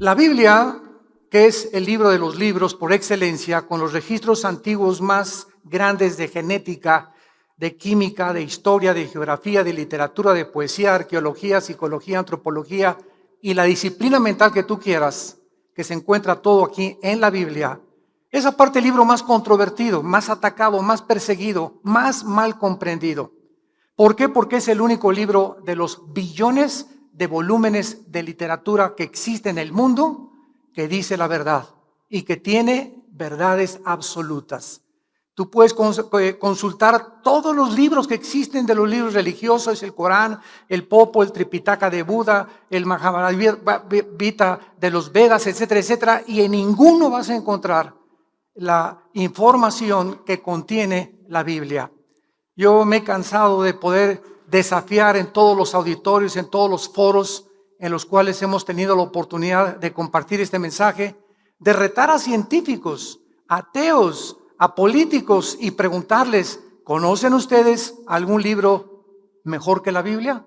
La Biblia, que es el libro de los libros por excelencia, con los registros antiguos más grandes de genética, de química, de historia, de geografía, de literatura, de poesía, arqueología, psicología, antropología y la disciplina mental que tú quieras, que se encuentra todo aquí en la Biblia, es aparte el libro más controvertido, más atacado, más perseguido, más mal comprendido. ¿Por qué? Porque es el único libro de los billones de volúmenes de literatura que existe en el mundo que dice la verdad y que tiene verdades absolutas. Tú puedes consultar todos los libros que existen de los libros religiosos, el Corán, el Popo, el Tripitaka de Buda, el Mahabharata de los Vedas, etcétera, etcétera, y en ninguno vas a encontrar la información que contiene la Biblia. Yo me he cansado de poder desafiar en todos los auditorios, en todos los foros en los cuales hemos tenido la oportunidad de compartir este mensaje, de retar a científicos, ateos, a políticos y preguntarles, ¿conocen ustedes algún libro mejor que la Biblia?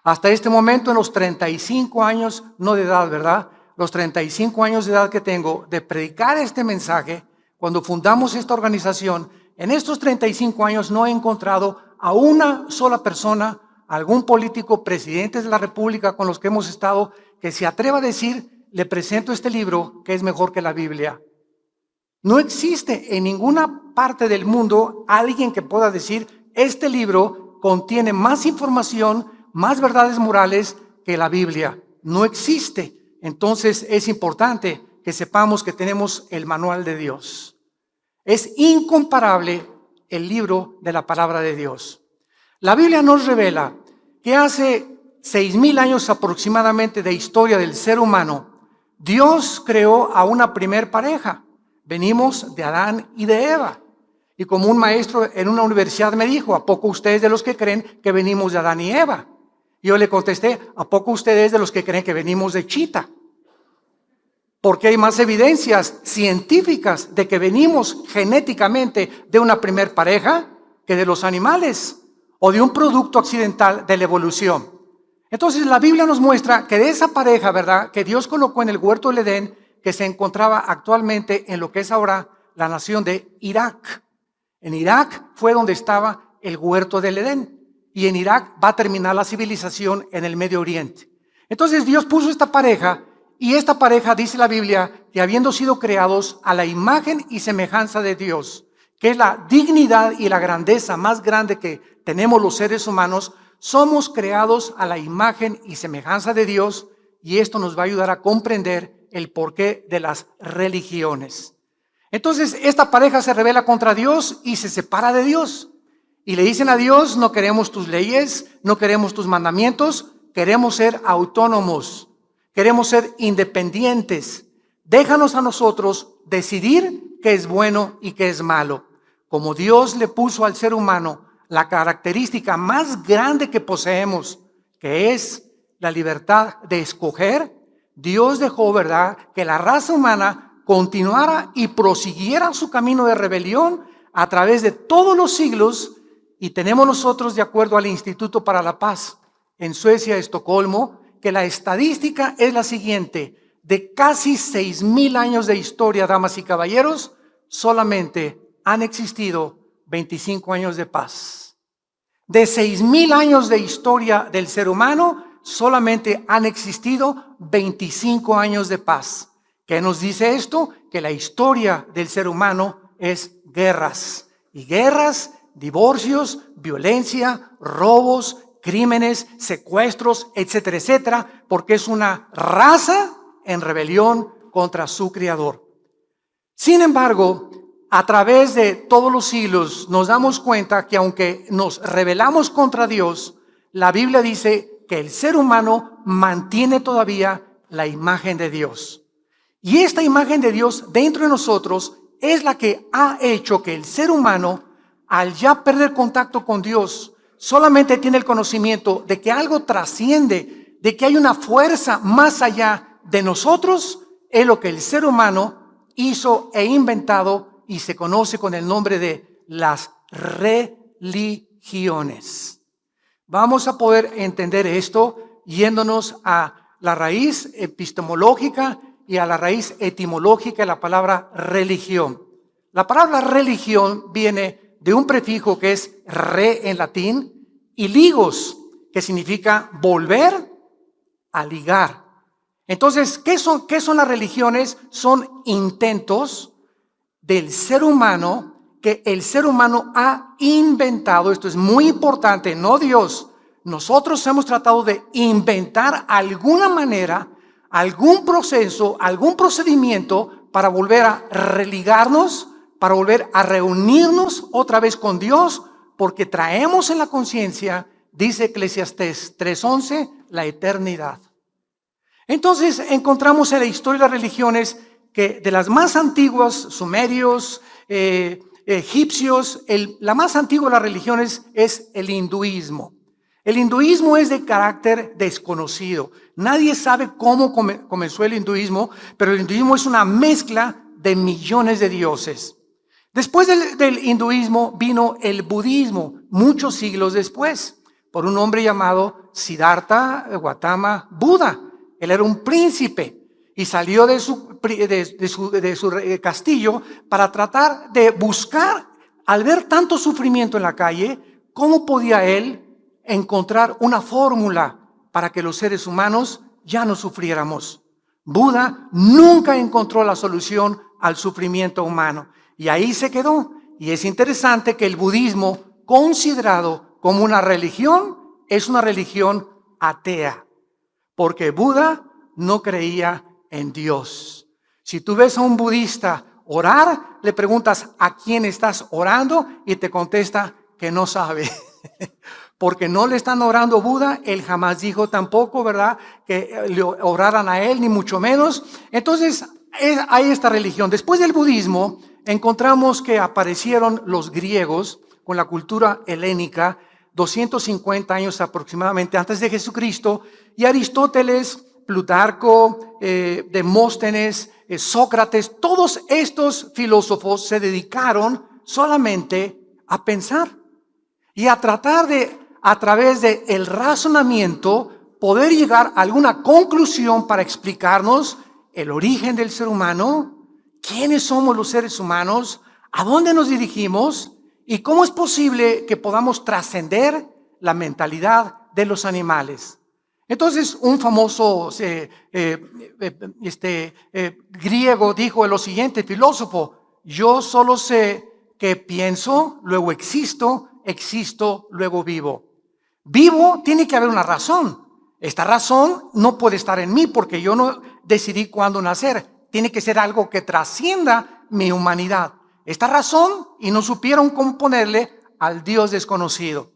Hasta este momento, en los 35 años, no de edad, ¿verdad? Los 35 años de edad que tengo de predicar este mensaje, cuando fundamos esta organización, en estos 35 años no he encontrado a una sola persona, algún político, presidentes de la República con los que hemos estado, que se atreva a decir, le presento este libro que es mejor que la Biblia. No existe en ninguna parte del mundo alguien que pueda decir, este libro contiene más información, más verdades morales que la Biblia. No existe. Entonces es importante que sepamos que tenemos el manual de Dios. Es incomparable el libro de la palabra de Dios. La Biblia nos revela que hace 6,000 años aproximadamente de historia del ser humano, Dios creó a una primer pareja. Venimos de Adán y de Eva. Y como un maestro en una universidad me dijo, ¿a poco ustedes de los que creen que venimos de Adán y Eva? Y yo le contesté, ¿a poco ustedes de los que creen que venimos de Chita? Porque hay más evidencias científicas de que venimos genéticamente de una primer pareja que de los animales o de un producto accidental de la evolución. Entonces la Biblia nos muestra que de esa pareja, ¿verdad?, que Dios colocó en el huerto del Edén, que se encontraba actualmente en lo que es ahora la nación de Irak. En Irak fue donde estaba el huerto del Edén y en Irak va a terminar la civilización en el Medio Oriente. Entonces Dios puso esta pareja y esta pareja, dice la Biblia, que habiendo sido creados a la imagen y semejanza de Dios, que es la dignidad y la grandeza más grande que tenemos los seres humanos, somos creados a la imagen y semejanza de Dios y esto nos va a ayudar a comprender el porqué de las religiones. Entonces esta pareja se rebela contra Dios y se separa de Dios. Y le dicen a Dios, no queremos tus leyes, no queremos tus mandamientos, queremos ser autónomos, queremos ser independientes. Déjanos a nosotros decidir qué es bueno y qué es malo. Como Dios le puso al ser humano la característica más grande que poseemos, que es la libertad de escoger, Dios dejó, ¿verdad?, que la raza humana continuara y prosiguiera su camino de rebelión a través de todos los siglos. Y tenemos nosotros, de acuerdo al Instituto para la Paz en Suecia, Estocolmo, que la estadística es la siguiente: de casi 6,000 años de historia, damas y caballeros, solamente han existido 25 años de paz. De 6,000 años de historia del ser humano, solamente han existido 25 años de paz. ¿Qué nos dice esto? Que la historia del ser humano es guerras. Y guerras, divorcios, violencia, robos, crímenes, secuestros, etcétera, etcétera, porque es una raza en rebelión contra su creador. Sin embargo, a través de todos los siglos nos damos cuenta que aunque nos rebelamos contra Dios, la Biblia dice que el ser humano mantiene todavía la imagen de Dios. Y esta imagen de Dios dentro de nosotros es la que ha hecho que el ser humano, al ya perder contacto con Dios, solamente tiene el conocimiento de que algo trasciende, de que hay una fuerza más allá de nosotros. Es lo que el ser humano hizo e inventado y se conoce con el nombre de las religiones. Vamos a poder entender esto yéndonos a la raíz epistemológica y a la raíz etimológica de la palabra religión. La palabra religión viene de un prefijo que es re en latín y ligos, que significa volver a ligar. Entonces, ¿qué son las religiones? Son intentos del ser humano que el ser humano ha inventado. Esto es muy importante, no Dios. Nosotros hemos tratado de inventar alguna manera, algún proceso, algún procedimiento para volver a religarnos, para volver a reunirnos otra vez con Dios, porque traemos en la conciencia, dice Eclesiastés 3:11, la eternidad. Entonces encontramos en la historia de las religiones que de las más antiguas, sumerios, egipcios, la más antigua de las religiones es el hinduismo. El hinduismo es de carácter desconocido. Nadie sabe cómo comenzó el hinduismo, pero el hinduismo es una mezcla de millones de dioses. Después del hinduismo vino el budismo, muchos siglos después, por un hombre llamado Siddhartha Gautama Buda. Él era un príncipe y salió de su castillo para tratar de buscar, al ver tanto sufrimiento en la calle, cómo podía él encontrar una fórmula para que los seres humanos ya no sufriéramos. Buda nunca encontró la solución al sufrimiento humano y ahí se quedó. Y es interesante que el budismo, considerado como una religión, es una religión atea, porque Buda no creía en Dios. Si tú ves a un budista orar, le preguntas a quién estás orando y te contesta que no sabe. Porque no le están orando a Buda, él jamás dijo tampoco, ¿verdad?, que le oraran a él, ni mucho menos. Entonces, hay esta religión. Después del budismo, encontramos que aparecieron los griegos con la cultura helénica, 250 años aproximadamente antes de Jesucristo, y Aristóteles, Plutarco, Demóstenes, Sócrates, todos estos filósofos se dedicaron solamente a pensar y a tratar de, a través del razonamiento, poder llegar a alguna conclusión para explicarnos el origen del ser humano, quiénes somos los seres humanos, a dónde nos dirigimos y cómo es posible que podamos trascender la mentalidad de los animales. Entonces, un famoso griego dijo lo siguiente, filósofo: yo solo sé que pienso, luego existo, existo, luego vivo. Vivo, tiene que haber una razón. Esta razón no puede estar en mí porque yo no decidí cuándo nacer. Tiene que ser algo que trascienda mi humanidad. Esta razón, y no supieron cómo ponerle al Dios desconocido.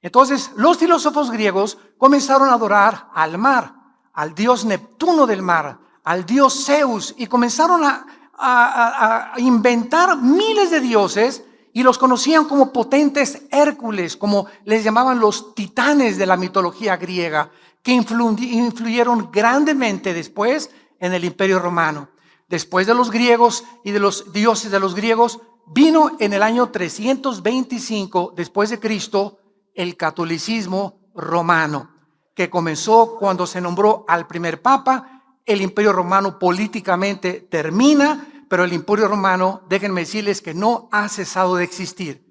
Entonces, los filósofos griegos comenzaron a adorar al mar, al dios Neptuno del mar, al dios Zeus, y comenzaron a inventar miles de dioses y los conocían como potentes Hércules, como les llamaban los titanes de la mitología griega, que influyeron grandemente después en el Imperio Romano. Después de los griegos y de los dioses de los griegos, vino en el año 325 después de Cristo el catolicismo romano, que comenzó cuando se nombró al primer papa. El Imperio Romano políticamente termina, pero el Imperio Romano, déjenme decirles que no ha cesado de existir.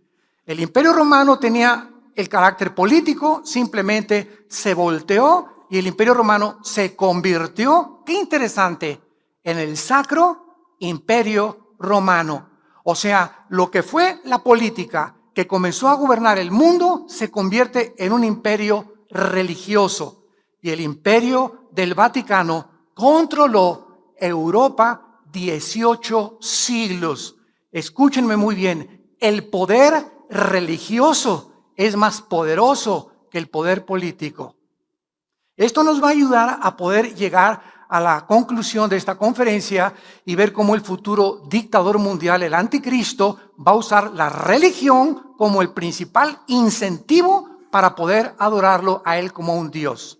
El Imperio Romano tenía el carácter político, simplemente se volteó y el Imperio Romano se convirtió, qué interesante, en el Sacro Imperio Romano. O sea, lo que fue la política que comenzó a gobernar el mundo se convierte en un imperio religioso. Y el imperio del Vaticano controló Europa 18 siglos. Escúchenme muy bien, el poder religioso es más poderoso que el poder político. Esto nos va a ayudar a poder llegar a la conclusión de esta conferencia y ver cómo el futuro dictador mundial, el anticristo, va a usar la religión como el principal incentivo para poder adorarlo a él como un Dios.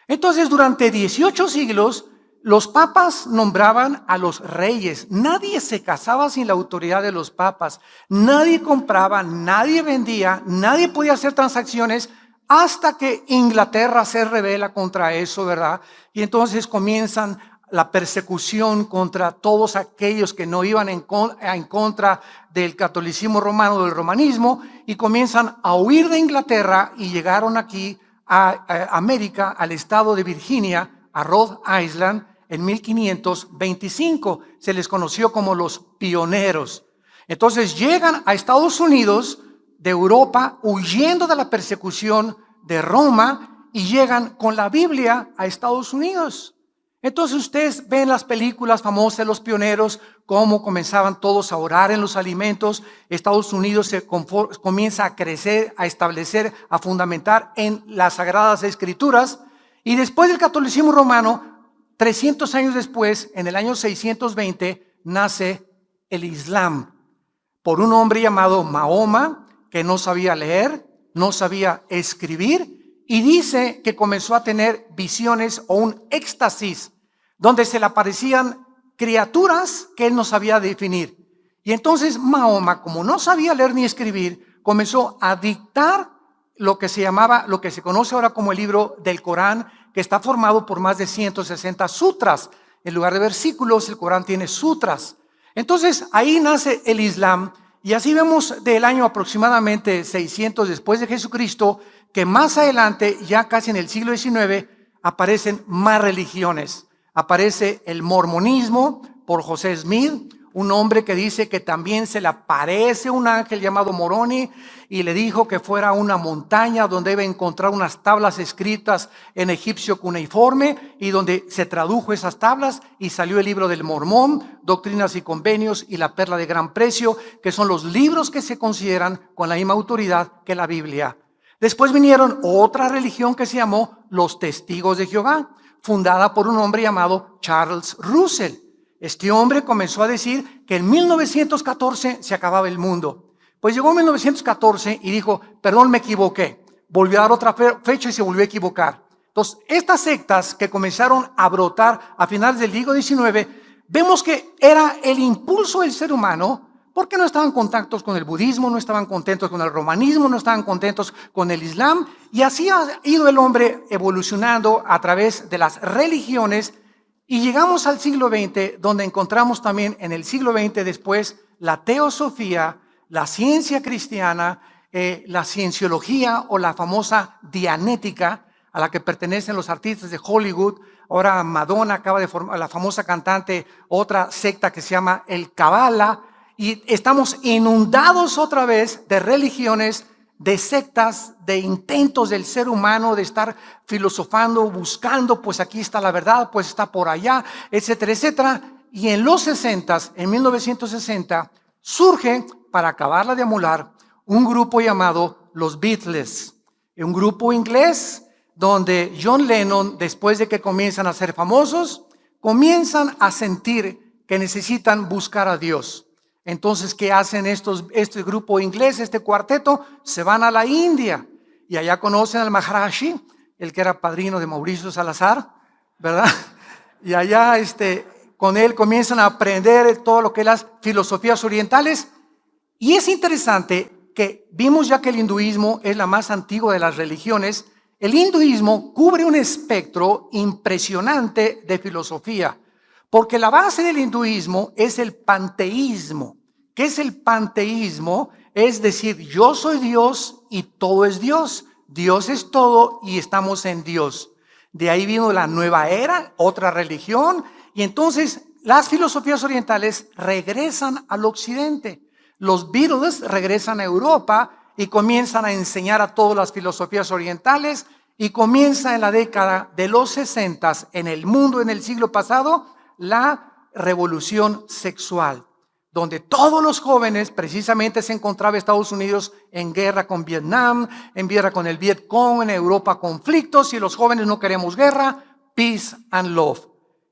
Entonces, durante 18 siglos, los papas nombraban a los reyes. Nadie se casaba sin la autoridad de los papas. Nadie compraba, nadie vendía, nadie podía hacer transacciones hasta que Inglaterra se rebela contra eso, ¿verdad? Y entonces comienzan la persecución contra todos aquellos que no iban en contra del catolicismo romano, del romanismo, y comienzan a huir de Inglaterra y llegaron aquí a América, al estado de Virginia, a Rhode Island, en 1525. Se les conoció como los pioneros. Entonces llegan a Estados Unidos de Europa huyendo de la persecución de Roma y llegan con la Biblia a Estados Unidos. Entonces ustedes ven las películas famosas de los pioneros, cómo comenzaban todos a orar en los alimentos. Estados Unidos se comienza a crecer, a establecer, a fundamentar en las Sagradas Escrituras. Y después del catolicismo romano, 300 años después, en el año 620, nace el Islam por un hombre llamado Mahoma, que no sabía leer, no sabía escribir, y dice que comenzó a tener visiones o un éxtasis, donde se le aparecían criaturas que él no sabía definir. Y entonces Mahoma, como no sabía leer ni escribir, comenzó a dictar lo que se conoce ahora como el libro del Corán, que está formado por más de 160 sutras. En lugar de versículos, el Corán tiene sutras. Entonces ahí nace el Islam, y así vemos del año aproximadamente 600 después de Jesucristo, que más adelante, ya casi en el siglo XIX, aparecen más religiones. Aparece el mormonismo por José Smith, un hombre que dice que también se le aparece un ángel llamado Moroni y le dijo que fuera a una montaña donde debe encontrar unas tablas escritas en egipcio cuneiforme, y donde se tradujo esas tablas y salió el libro del Mormón, Doctrinas y Convenios y la Perla de Gran Precio, que son los libros que se consideran con la misma autoridad que la Biblia. Después vinieron otra religión que se llamó los Testigos de Jehová, fundada por un hombre llamado Charles Russell. Este hombre comenzó a decir que en 1914 se acababa el mundo. Pues llegó 1914 y dijo, perdón, me equivoqué. Volvió a dar otra fecha y se volvió a equivocar. Entonces, estas sectas que comenzaron a brotar a finales del siglo XIX, vemos que era el impulso del ser humano, porque no estaban contentos con el budismo, no estaban contentos con el romanismo, no estaban contentos con el islam, y así ha ido el hombre evolucionando a través de las religiones, y llegamos al siglo XX, donde encontramos también en el siglo XX después la teosofía, la ciencia cristiana, la cienciología o la famosa dianética, a la que pertenecen los artistas de Hollywood. Ahora Madonna acaba de formar, la famosa cantante, otra secta que se llama el Kabbalah. Y estamos inundados otra vez de religiones, de sectas, de intentos del ser humano de estar filosofando, buscando, pues aquí está la verdad, pues está por allá, etcétera, etcétera. Y en los 60s, en 1960, surge, para acabarla de amolar, un grupo llamado los Beatles, un grupo inglés donde John Lennon, después de que comienzan a ser famosos, comienzan a sentir que necesitan buscar a Dios. Entonces, ¿qué hacen este grupo inglés, este cuarteto? Se van a la India y allá conocen al Maharishi, el que era padrino de Mauricio Salazar, ¿verdad? Y allá con él comienzan a aprender todo lo que es las filosofías orientales. Y es interesante que vimos ya que el hinduismo es la más antigua de las religiones. El hinduismo cubre un espectro impresionante de filosofía, porque la base del hinduismo es el panteísmo. ¿Qué es el panteísmo? Es decir, yo soy Dios y todo es Dios. Dios es todo y estamos en Dios. De ahí vino la nueva era, otra religión, y entonces las filosofías orientales regresan al occidente. Los Beatles regresan a Europa y comienzan a enseñar a todas las filosofías orientales, y comienza en la década de los 60 en el mundo, en el siglo pasado, la revolución sexual, donde todos los jóvenes, precisamente se encontraba Estados Unidos en guerra con Vietnam, en guerra con el Vietcong, en Europa conflictos, y los jóvenes no queremos guerra, peace and love.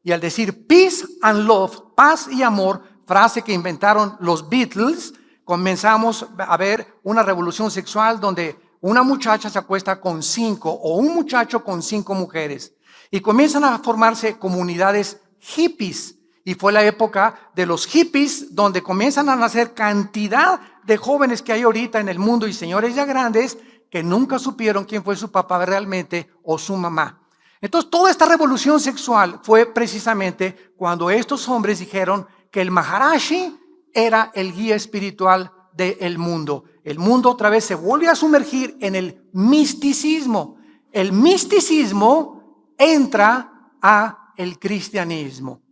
Y al decir peace and love, paz y amor, frase que inventaron los Beatles, comenzamos a ver una revolución sexual donde una muchacha se acuesta con 5 o un muchacho con 5 mujeres, y comienzan a formarse comunidades hippies. Y fue la época de los hippies, donde comienzan a nacer cantidad de jóvenes que hay ahorita en el mundo y señores ya grandes que nunca supieron quién fue su papá realmente o su mamá. Entonces, toda esta revolución sexual fue precisamente cuando estos hombres dijeron que el Maharishi era el guía espiritual del mundo. El mundo otra vez se vuelve a sumergir en el misticismo. El misticismo entra a el cristianismo.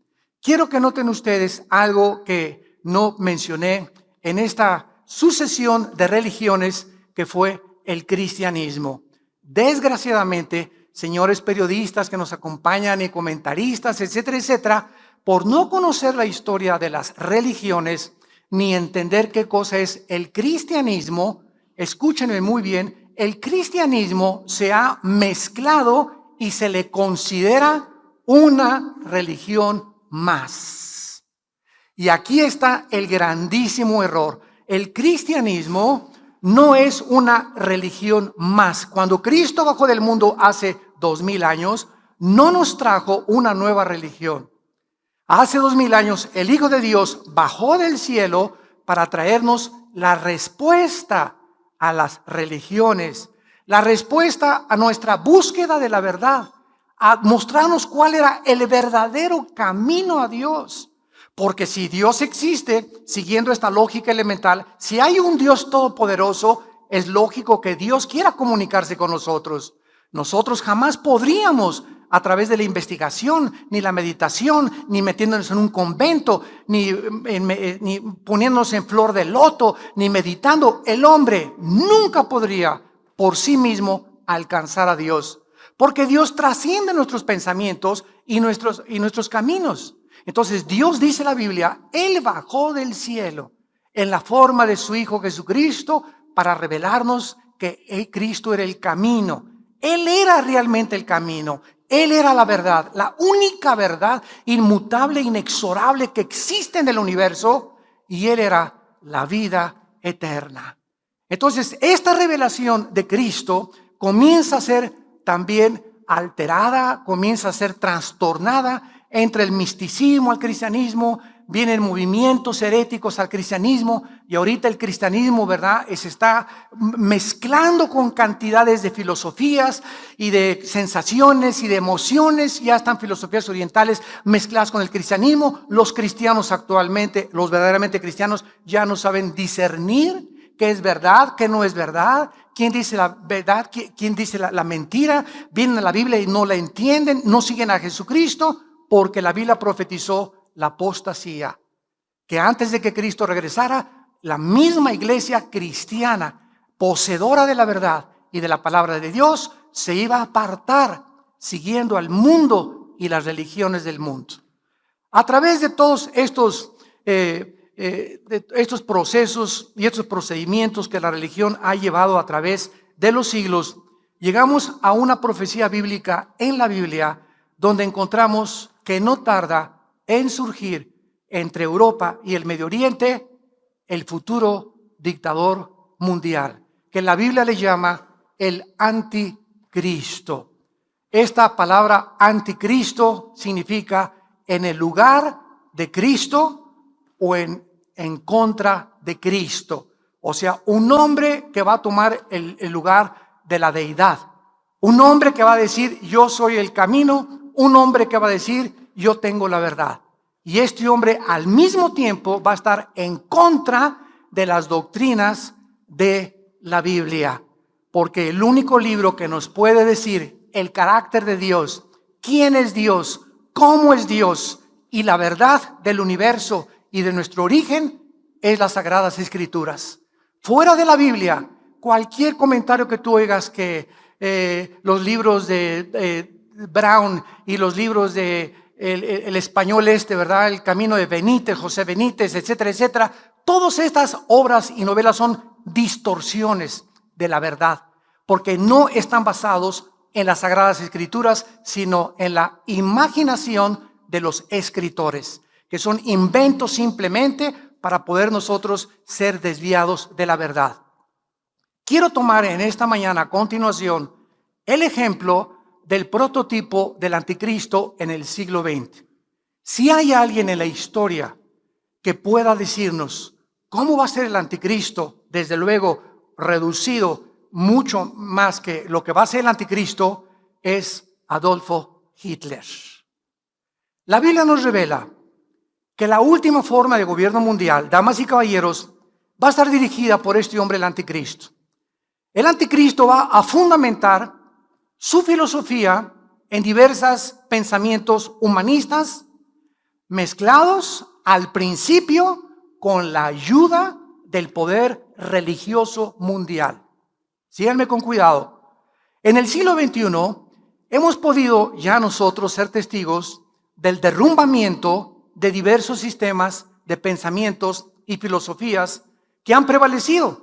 Quiero que noten ustedes algo que no mencioné en esta sucesión de religiones que fue el cristianismo. Desgraciadamente, señores periodistas que nos acompañan y comentaristas, etcétera, etcétera, por no conocer la historia de las religiones ni entender qué cosa es el cristianismo, escúchenme muy bien, el cristianismo se ha mezclado y se le considera una religión más. Y aquí está el grandísimo error. El cristianismo no es una religión más. Cuando Cristo bajó del mundo hace 2000 años, no nos trajo una nueva religión. Hace 2000 años, el Hijo de Dios bajó del cielo para traernos la respuesta a las religiones, la respuesta a nuestra búsqueda de la verdad, a mostrarnos cuál era el verdadero camino a Dios. Porque si Dios existe, siguiendo esta lógica elemental, si hay un Dios todopoderoso, es lógico que Dios quiera comunicarse con nosotros. Nosotros jamás podríamos, a través de la investigación, ni la meditación, ni metiéndonos en un convento, ni poniéndonos en flor de loto, ni meditando, el hombre nunca podría por sí mismo alcanzar a Dios. Porque Dios trasciende nuestros pensamientos y nuestros caminos. Entonces Dios, dice la Biblia, Él bajó del cielo en la forma de su Hijo Jesucristo para revelarnos que Cristo era el camino. Él era realmente el camino. Él era la verdad, la única verdad inmutable, inexorable que existe en el universo, y Él era la vida eterna. Entonces, esta revelación de Cristo comienza a ser también alterada, comienza a ser trastornada entre el misticismo al cristianismo. Vienen movimientos heréticos al cristianismo, y ahorita el cristianismo, ¿verdad?, se está mezclando con cantidades de filosofías y de sensaciones y de emociones. Ya están filosofías orientales mezcladas con el cristianismo. Los cristianos actualmente, los verdaderamente cristianos, ya no saben discernir qué es verdad, qué no es verdad, quién dice la verdad, quién dice la mentira. Vienen a la Biblia y no la entienden, no siguen a Jesucristo, porque la Biblia profetizó la apostasía, que antes de que Cristo regresara, la misma iglesia cristiana, poseedora de la verdad y de la palabra de Dios, se iba a apartar siguiendo al mundo y las religiones del mundo. A través de todos estos procesos y estos procedimientos que la religión ha llevado a través de los siglos, llegamos a una profecía bíblica en la Biblia donde encontramos que no tarda en surgir entre Europa y el Medio Oriente el futuro dictador mundial, que la Biblia le llama el anticristo. Esta palabra anticristo significa en el lugar de Cristo o en contra de Cristo. O sea, un hombre que va a tomar el lugar de la deidad. Un hombre que va a decir, yo soy el camino. Un hombre que va a decir, yo tengo la verdad. Y este hombre al mismo tiempo va a estar en contra de las doctrinas de la Biblia. Porque el único libro que nos puede decir el carácter de Dios, quién es Dios, cómo es Dios y la verdad del universo y de nuestro origen es las Sagradas Escrituras. Fuera de la Biblia, cualquier comentario que tú oigas que los libros de Brown y los libros de el español ¿verdad?, El Camino de Benítez, José Benítez, etcétera, etcétera. Todas estas obras y novelas son distorsiones de la verdad, porque no están basados en las Sagradas Escrituras, sino en la imaginación de los escritores, que son inventos simplemente para poder nosotros ser desviados de la verdad. Quiero tomar en esta mañana a continuación el ejemplo del prototipo del anticristo en el siglo XX. Si hay alguien en la historia que pueda decirnos cómo va a ser el anticristo, desde luego reducido, mucho más que lo que va a ser el anticristo, es Adolfo Hitler. La Biblia nos revela que la última forma de gobierno mundial, damas y caballeros, va a estar dirigida por este hombre, el anticristo. El anticristo va a fundamentar su filosofía en diversos pensamientos humanistas mezclados al principio con la ayuda del poder religioso mundial. Síganme con cuidado. En el siglo XXI hemos podido ya nosotros ser testigos del derrumbamiento de diversos sistemas de pensamientos y filosofías que han prevalecido,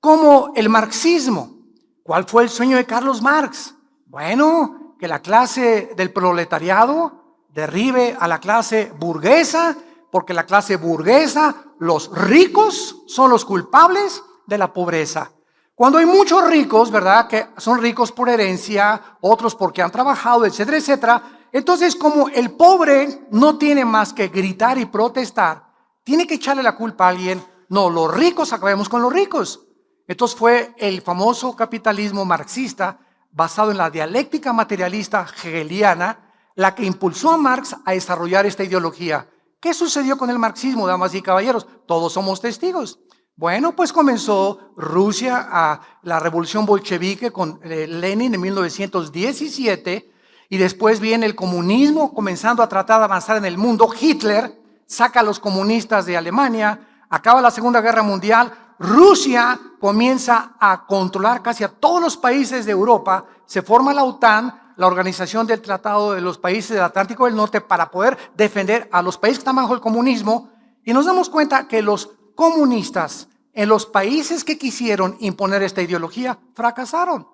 como el marxismo. ¿Cuál fue el sueño de Carlos Marx? Bueno, que la clase del proletariado derribe a la clase burguesa, porque la clase burguesa, los ricos, son los culpables de la pobreza. Cuando hay muchos ricos, ¿verdad?, que son ricos por herencia, otros porque han trabajado, etcétera, etcétera. Entonces, como el pobre no tiene más que gritar y protestar, tiene que echarle la culpa a alguien. No, los ricos, acabemos con los ricos. Entonces fue el famoso capitalismo marxista, basado en la dialéctica materialista hegeliana, la que impulsó a Marx a desarrollar esta ideología. ¿Qué sucedió con el marxismo, damas y caballeros? Todos somos testigos. Bueno, pues comenzó Rusia a la revolución bolchevique con Lenin en 1917, y después viene el comunismo comenzando a tratar de avanzar en el mundo. Hitler saca a los comunistas de Alemania, acaba la Segunda Guerra Mundial, Rusia comienza a controlar casi a todos los países de Europa, se forma la OTAN, la Organización del Tratado de los Países del Atlántico del Norte, para poder defender a los países que están bajo el comunismo, y nos damos cuenta que los comunistas en los países que quisieron imponer esta ideología fracasaron.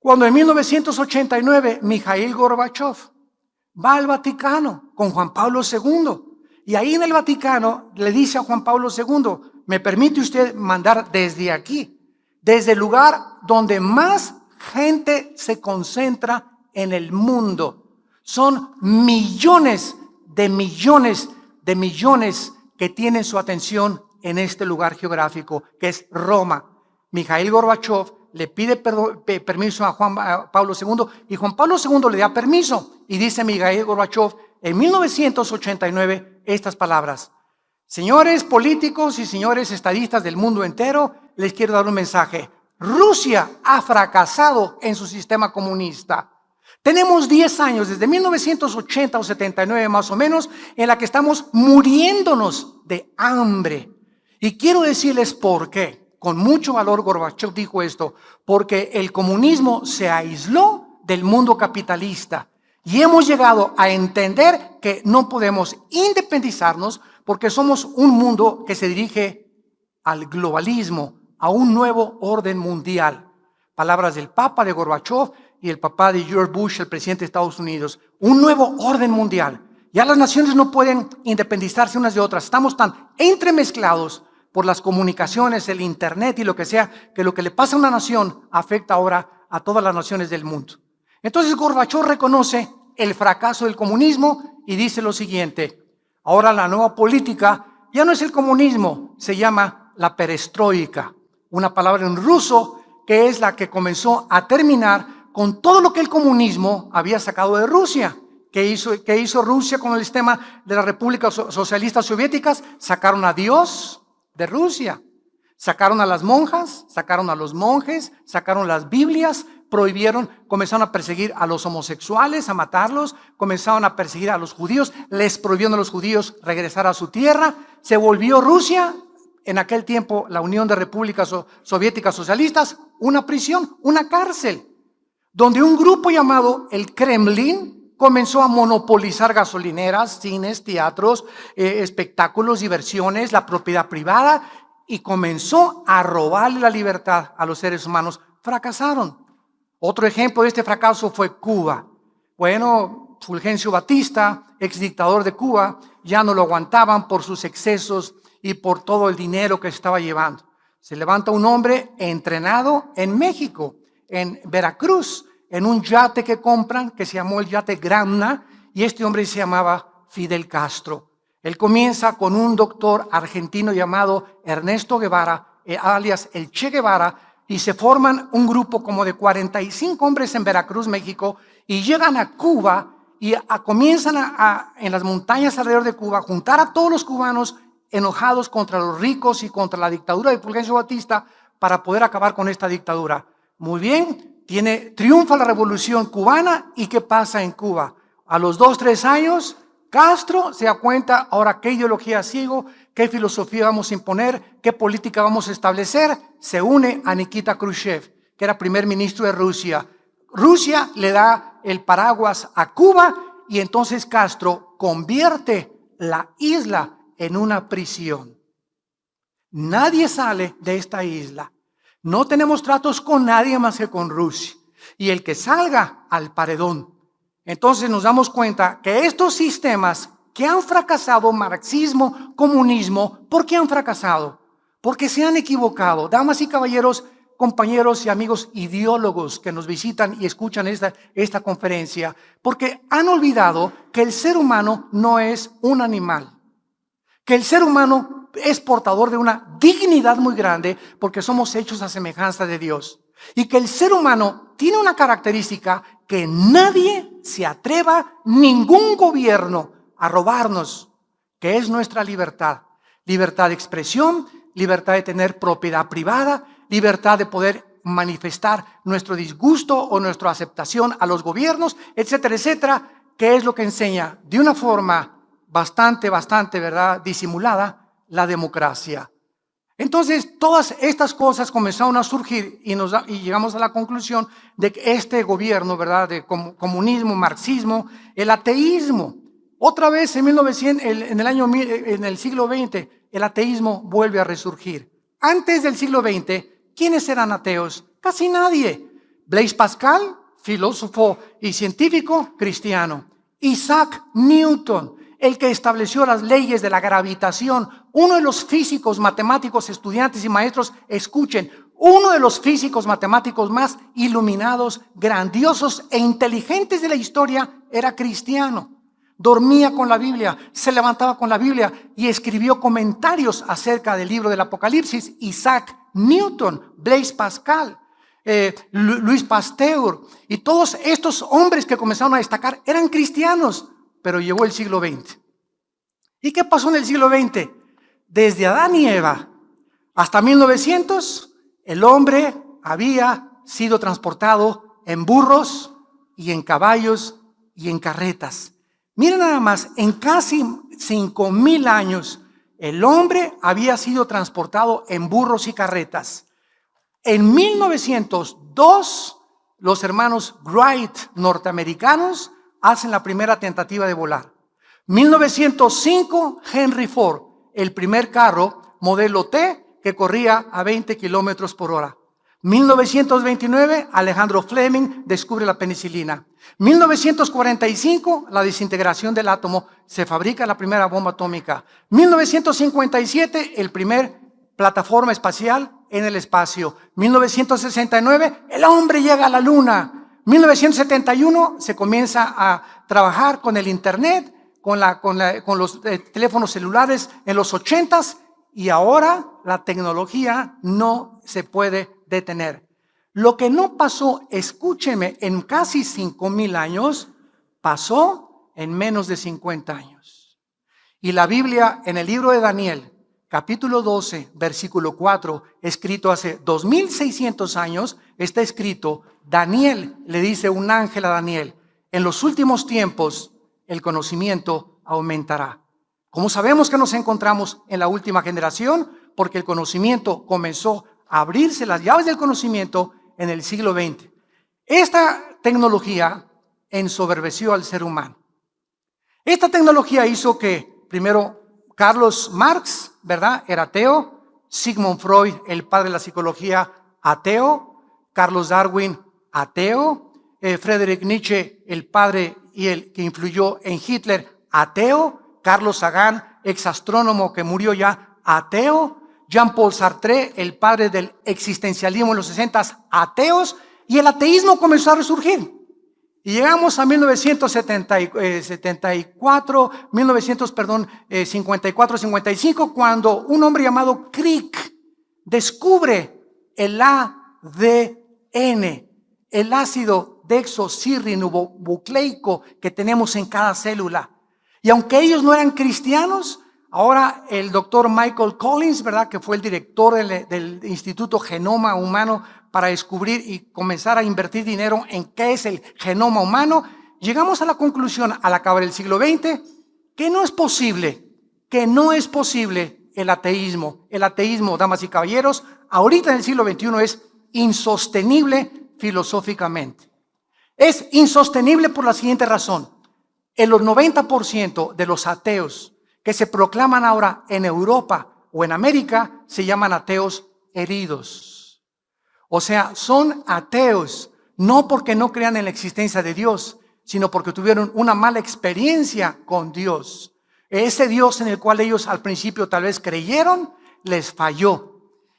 Cuando en 1989 Mikhail Gorbachev va al Vaticano con Juan Pablo II, y ahí en el Vaticano le dice a Juan Pablo II: ¿me permite usted mandar desde aquí, desde el lugar donde más gente se concentra en el mundo? Son millones de millones de millones que tienen su atención en este lugar geográfico, que es Roma. Mikhail Gorbachev le pide permiso a Juan Pablo II, y Juan Pablo II le da permiso, y dice Mikhail Gorbachev en 1989 estas palabras: señores políticos y señores estadistas del mundo entero, les quiero dar un mensaje. Rusia ha fracasado en su sistema comunista. Tenemos 10 años, desde 1980 o 79 más o menos, en la que estamos muriéndonos de hambre. Y quiero decirles por qué. Con mucho valor Gorbachev dijo esto: porque el comunismo se aisló del mundo capitalista. Y hemos llegado a entender que no podemos independizarnos, porque somos un mundo que se dirige al globalismo, a un nuevo orden mundial. Palabras del Papa, de Gorbachev, y el papá de George Bush, el presidente de Estados Unidos. Un nuevo orden mundial. Ya las naciones no pueden independizarse unas de otras. Estamos tan entremezclados por las comunicaciones, el internet y lo que sea, que lo que le pasa a una nación afecta ahora a todas las naciones del mundo. Entonces Gorbachev reconoce el fracaso del comunismo y dice lo siguiente: ahora la nueva política ya no es el comunismo, se llama la perestroika, una palabra en ruso que es la que comenzó a terminar con todo lo que el comunismo había sacado de Rusia. ¿Qué hizo Rusia con el sistema de las repúblicas socialistas soviéticas? Sacaron a Dios de Rusia, sacaron a las monjas, sacaron a los monjes, sacaron las Biblias, prohibieron, comenzaron a perseguir a los homosexuales, a matarlos, comenzaron a perseguir a los judíos, les prohibieron a los judíos regresar a su tierra. Se volvió Rusia, en aquel tiempo la Unión de Repúblicas Soviéticas Socialistas, una prisión, una cárcel, donde un grupo llamado el Kremlin comenzó a monopolizar gasolineras, cines, teatros, espectáculos, diversiones, la propiedad privada, y comenzó a robarle la libertad a los seres humanos. Fracasaron. Otro ejemplo de este fracaso fue Cuba. Bueno, Fulgencio Batista, ex dictador de Cuba, ya no lo aguantaban por sus excesos y por todo el dinero que se estaba llevando. Se levanta un hombre entrenado en México, en Veracruz, en un yate que compran, que se llamó el yate Gramna, y este hombre se llamaba Fidel Castro. Él comienza con un doctor argentino llamado Ernesto Guevara, alias el Che Guevara, y se forman un grupo como de 45 hombres en Veracruz, México, y llegan a Cuba y comienzan en las montañas alrededor de Cuba, juntar a todos los cubanos enojados contra los ricos y contra la dictadura de Fulgencio Batista para poder acabar con esta dictadura. Muy bien, triunfa la revolución cubana, y ¿qué pasa en Cuba? A los 2-3 años, Castro se da cuenta, ahora qué ideología sigo, qué filosofía vamos a imponer, qué política vamos a establecer. Se une a Nikita Khrushchev, que era primer ministro de Rusia. Rusia le da el paraguas a Cuba, y entonces Castro convierte la isla en una prisión. Nadie sale de esta isla. No tenemos tratos con nadie más que con Rusia. Y el que salga, al paredón. Entonces nos damos cuenta que estos sistemas que han fracasado, marxismo, comunismo, ¿por qué han fracasado? Porque se han equivocado. Damas y caballeros, compañeros y amigos ideólogos que nos visitan y escuchan esta conferencia, porque han olvidado que el ser humano no es un animal. Que el ser humano es portador de una dignidad muy grande porque somos hechos a semejanza de Dios. Y que el ser humano tiene una característica que nadie se atreva, ningún gobierno, a robarnos, que es nuestra libertad. Libertad de expresión, libertad de tener propiedad privada, libertad de poder manifestar nuestro disgusto o nuestra aceptación a los gobiernos, etcétera, etcétera, que es lo que enseña de una forma bastante, ¿verdad?, disimulada, la democracia. Entonces, todas estas cosas comenzaron a surgir y llegamos a la conclusión de que este gobierno, ¿verdad?, de comunismo, marxismo, el ateísmo, otra vez en el siglo XX, el ateísmo vuelve a resurgir. Antes del siglo XX, ¿quiénes eran ateos? Casi nadie. Blaise Pascal, filósofo y científico cristiano. Isaac Newton, el que estableció las leyes de la gravitación, uno de los físicos, matemáticos, estudiantes y maestros, escuchen, uno de los físicos matemáticos más iluminados, grandiosos e inteligentes de la historia, era cristiano. Dormía con la Biblia, se levantaba con la Biblia y escribió comentarios acerca del libro del Apocalipsis. Isaac Newton, Blaise Pascal, Louis Pasteur y todos estos hombres que comenzaron a destacar eran cristianos, pero llegó el siglo XX. ¿Y qué pasó en el siglo XX? Desde Adán y Eva hasta 1900, el hombre había sido transportado en burros y en caballos y en carretas. Miren nada más, en casi 5,000 años, el hombre había sido transportado en burros y carretas. En 1902, los hermanos Wright, norteamericanos, hacen la primera tentativa de volar. 1905, Henry Ford, el primer carro modelo T que corría a 20 kilómetros por hora. 1929, Alejandro Fleming descubre la penicilina. 1945, la desintegración del átomo, se fabrica la primera bomba atómica. 1957, el primer plataforma espacial en el espacio. 1969, el hombre llega a la luna. 1971, se comienza a trabajar con el internet, con los teléfonos celulares en los 80s, y ahora la tecnología no se puede detener. Lo que no pasó, escúcheme, en casi 5,000 años, pasó en menos de 50 años. Y la Biblia, en el libro de Daniel, capítulo 12, versículo 4, escrito hace 2600 años, está escrito, Daniel le dice un ángel a Daniel, en los últimos tiempos el conocimiento aumentará. ¿Cómo sabemos que nos encontramos en la última generación? Porque el conocimiento comenzó a abrirse, las llaves del conocimiento, en el siglo XX. Esta tecnología ensoberbeció al ser humano. Esta tecnología hizo que, primero, Carlos Marx, ¿verdad?, era ateo. Sigmund Freud, el padre de la psicología, ateo. Carlos Darwin, ateo. Friedrich Nietzsche, el padre y el que influyó en Hitler, ateo. Carlos Sagan, exastrónomo que murió ya, ateo. Jean-Paul Sartre, el padre del existencialismo en los 60s, ateos. Y el ateísmo comenzó a resurgir. Y llegamos a 1954-55, cuando un hombre llamado Crick descubre el A ADN, el ácido desoxirribonucleico que tenemos en cada célula. Y aunque ellos no eran cristianos, ahora el doctor Michael Collins, ¿verdad?, que fue el director del Instituto Genoma Humano para descubrir y comenzar a invertir dinero en qué es el genoma humano, llegamos a la conclusión al acabar el siglo XX que no es posible el ateísmo. El ateísmo, damas y caballeros, ahorita en el siglo XXI es insostenible filosóficamente. Es insostenible por la siguiente razón. El 90% de los ateos que se proclaman ahora en Europa o en América se llaman ateos heridos. O sea, son ateos no porque no crean en la existencia de Dios, sino porque tuvieron una mala experiencia con Dios. Ese Dios en el cual ellos al principio tal vez creyeron, les falló.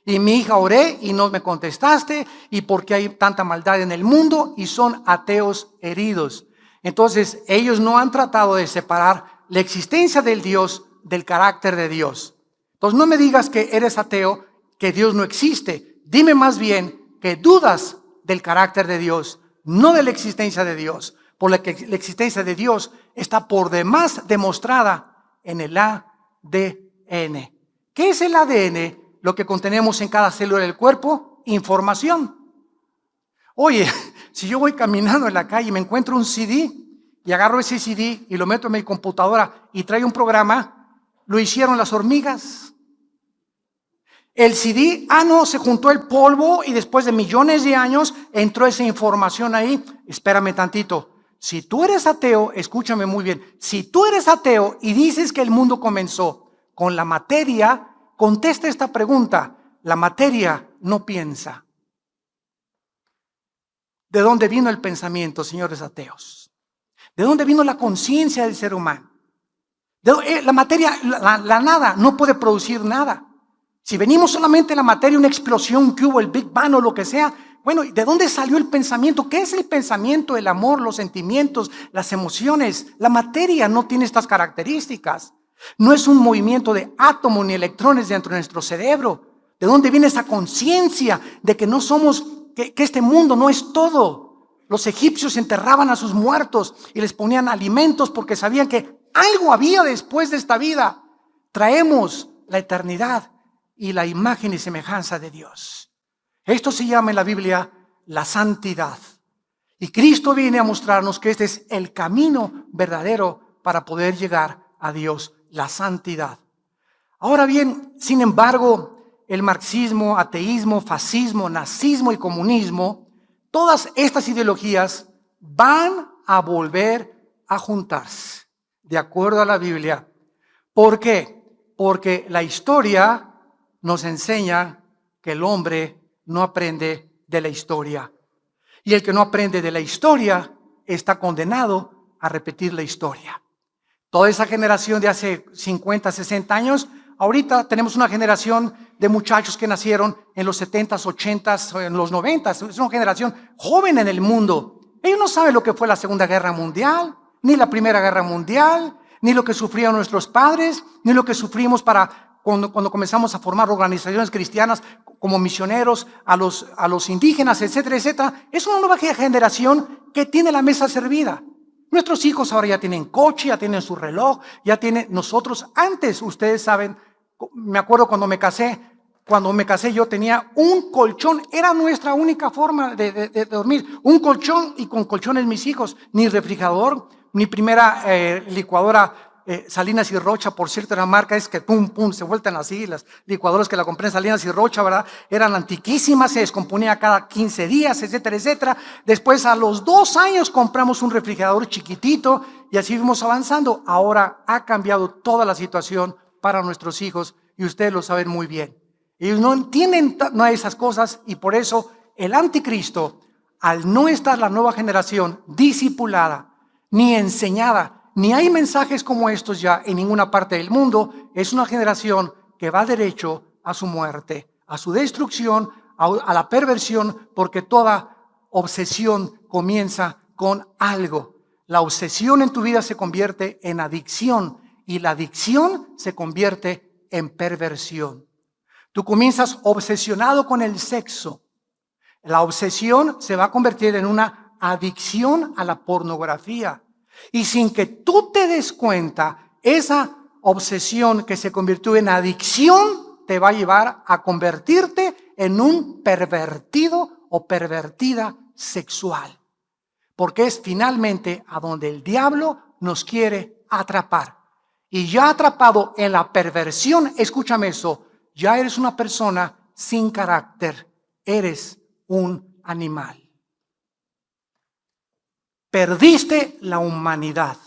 Y mi hija, oré y no me contestaste, y porque hay tanta maldad en el mundo, y son ateos heridos. Entonces, ellos no han tratado de separar la existencia del Dios del carácter de Dios. Entonces, no me digas que eres ateo, que Dios no existe. Dime más bien que dudas del carácter de Dios, no de la existencia de Dios. Por la que la existencia de Dios está por demás demostrada en el ADN. ¿Qué es el ADN? Lo que contenemos en cada célula del cuerpo, información. Oye, si yo voy caminando en la calle y me encuentro un CD y agarro ese CD y lo meto en mi computadora y trae un programa, lo hicieron las hormigas. El CD, no, se juntó el polvo y después de millones de años entró esa información ahí. Espérame tantito. Si tú eres ateo, escúchame muy bien, si tú eres ateo y dices que el mundo comenzó con la materia, contesta esta pregunta: la materia no piensa. ¿De dónde vino el pensamiento, señores ateos? ¿De dónde vino la conciencia del ser humano? La materia, la nada, no puede producir nada. Si venimos solamente a la materia, una explosión que hubo, el Big Bang o lo que sea, bueno, ¿de dónde salió el pensamiento? ¿Qué es el pensamiento? El amor, los sentimientos, las emociones. La materia no tiene estas características. No es un movimiento de átomos ni electrones dentro de nuestro cerebro. ¿De dónde viene esa conciencia de que no somos, que este mundo no es todo? Los egipcios enterraban a sus muertos y les ponían alimentos porque sabían que algo había después de esta vida. Traemos la eternidad y la imagen y semejanza de Dios. Esto se llama en la Biblia la santidad. Y Cristo viene a mostrarnos que este es el camino verdadero para poder llegar a Dios, la santidad. Ahora bien, sin embargo, el marxismo, ateísmo, fascismo, nazismo y comunismo, todas estas ideologías van a volver a juntarse, de acuerdo a la Biblia. ¿Por qué? Porque la historia nos enseña que el hombre no aprende de la historia. Y el que no aprende de la historia está condenado a repetir la historia. Toda esa generación de hace 50, 60 años, ahorita tenemos una generación de muchachos que nacieron en los 70s, 80s, en los 90s. Es una generación joven en el mundo. Ellos no saben lo que fue la Segunda Guerra Mundial, ni la Primera Guerra Mundial, ni lo que sufrieron nuestros padres, ni lo que sufrimos cuando comenzamos a formar organizaciones cristianas como misioneros a los indígenas, etcétera, etcétera. Es una nueva generación que tiene la mesa servida. Nuestros hijos ahora ya tienen coche, ya tienen su reloj, ya tienen nosotros. Antes, ustedes saben, me acuerdo cuando me casé yo tenía un colchón, era nuestra única forma de dormir. Un colchón, y con colchones mis hijos, ni refrigerador, ni primera licuadora Salinas y Rocha, por cierto, la marca es que pum, pum, se vueltan así. Las licuadoras que la compré en Salinas y Rocha, ¿verdad? Eran antiquísimas, se descomponía cada 15 días, etcétera, etcétera. Después, a los 2 años, compramos un refrigerador chiquitito y así fuimos avanzando. Ahora ha cambiado toda la situación para nuestros hijos y ustedes lo saben muy bien. Ellos no entienden nada de esas cosas y por eso el anticristo, al no estar la nueva generación discipulada ni enseñada, ni hay mensajes como estos ya en ninguna parte del mundo, es una generación que va derecho a su muerte, a su destrucción, a la perversión, porque toda obsesión comienza con algo. La obsesión en tu vida se convierte en adicción y la adicción se convierte en perversión. Tú comienzas obsesionado con el sexo. La obsesión se va a convertir en una adicción a la pornografía. Y sin que tú te des cuenta, esa obsesión que se convirtió en adicción te va a llevar a convertirte en un pervertido o pervertida sexual. Porque es finalmente a donde el diablo nos quiere atrapar. Y ya atrapado en la perversión, escúchame eso, ya eres una persona sin carácter, eres un animal. Perdiste la humanidad.